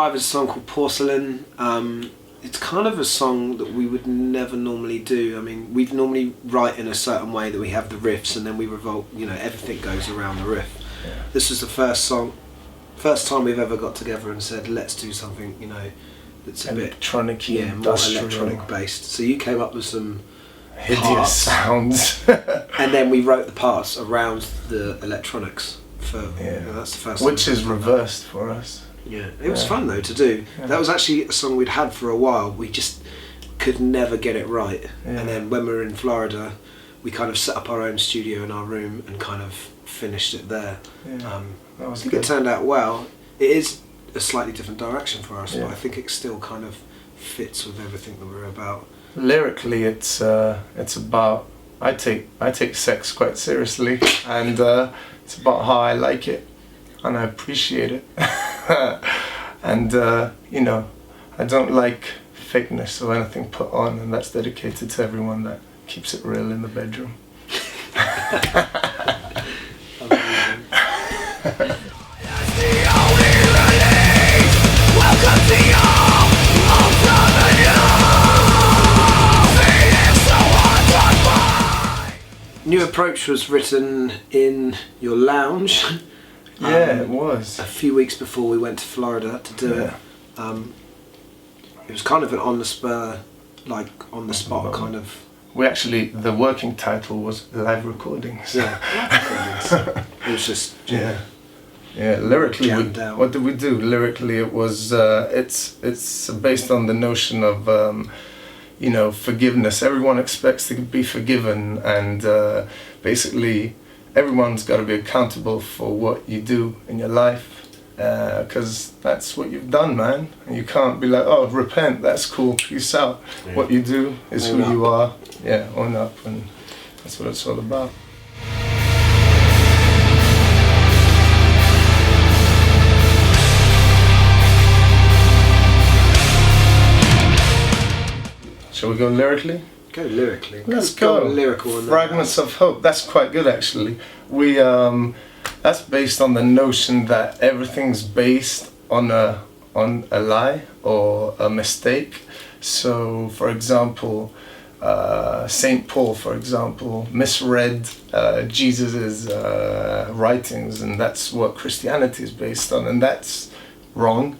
5 is a song called Porcelain. It's kind of a song that we would never normally do. I mean, we'd normally write in a certain way that we have the riffs and then we revolt, everything goes around the riff. Yeah. This was the first time we've ever got together and said, let's do something, that's a bit electronic-y, more electronic based. So you came up with some hideous parts, sounds. and then we wrote the parts around the electronics. That's the first. Which is reversed for us. Yeah, it was fun though to do. Yeah. That was actually a song we'd had for a while. We just could never get it right. Yeah. And then when we were in Florida, we kind of set up our own studio in our room and kind of finished it there. Yeah, that was I think good. it turned out well. It is a slightly different direction for us, Yeah. but I think it still kind of fits with everything that we're about. Lyrically, it's about I take sex quite seriously, and it's about how I like it and I appreciate it. And I don't like fakeness or anything put on, and that's dedicated to everyone that keeps it real in the bedroom. New Approach was written in your lounge. Yeah, it was. A few weeks before we went to Florida to do it. It was kind of an on the spur, like on the spot kind of. The working title was Live Recordings. Yeah. It was just yeah. Lyrically, jammed out. what did we do? Lyrically, it was it's based on the notion of forgiveness. Everyone expects to be forgiven, and basically everyone's got to be accountable for what you do in your life, because that's what you've done, man. And you can't be like, oh, repent, that's cool, peace out. Yeah. What you do is Own who up. you are. Yeah, own up, and that's what it's all about. Shall we go lyrically? Go lyrically. Let's go. Lyrical. And Fragments of Hope. That's quite good, actually. We that's based on the notion that everything's based on a lie or a mistake. So, for example, Saint Paul, for example, misread Jesus's writings, and that's what Christianity is based on, and that's wrong.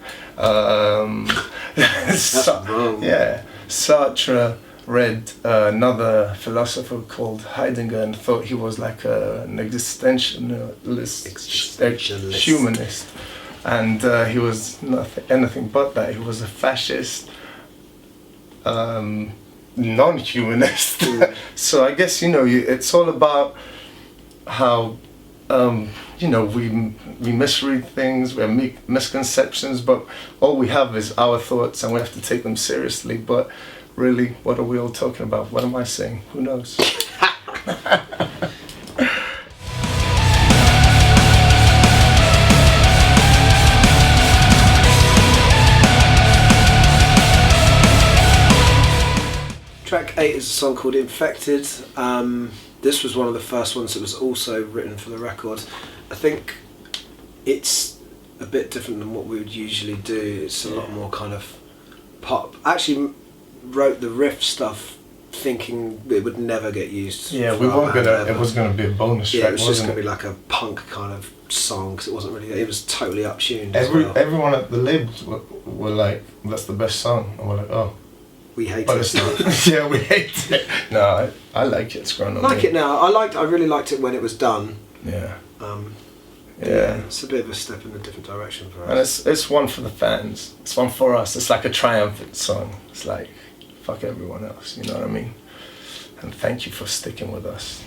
That's wrong. Yeah. Sartre read another philosopher called Heidegger and thought he was like an existentialist humanist, and he was anything but that. He was a fascist, non-humanist. So I guess it's all about how we misread things, we have misconceptions, but all we have is our thoughts and we have to take them seriously. But really, what are we all talking about? What am I saying? Who knows? Track 8 is a song called Infected. This was one of the first ones that was also written for the record. I think it's a bit different than what we would usually do. It's a lot more kind of pop. I actually wrote the riff stuff thinking it would never get used. Yeah, we weren't gonna. It was gonna be a bonus track. Yeah, it was just wasn't gonna be like a punk kind of song because it wasn't really. It was totally uptuned. Everyone at the labels were like, "That's the best song," and we're like, "Oh." We hate But it. it's not. Yeah, we hate it. No, I like it. It's grown on me. I like it now. I really liked it when it was done. Yeah. Yeah, it's a bit of a step in a different direction for us. And it's one for the fans. It's one for us. It's like a triumphant song. It's like, fuck everyone else. You know what I mean? And thank you for sticking with us.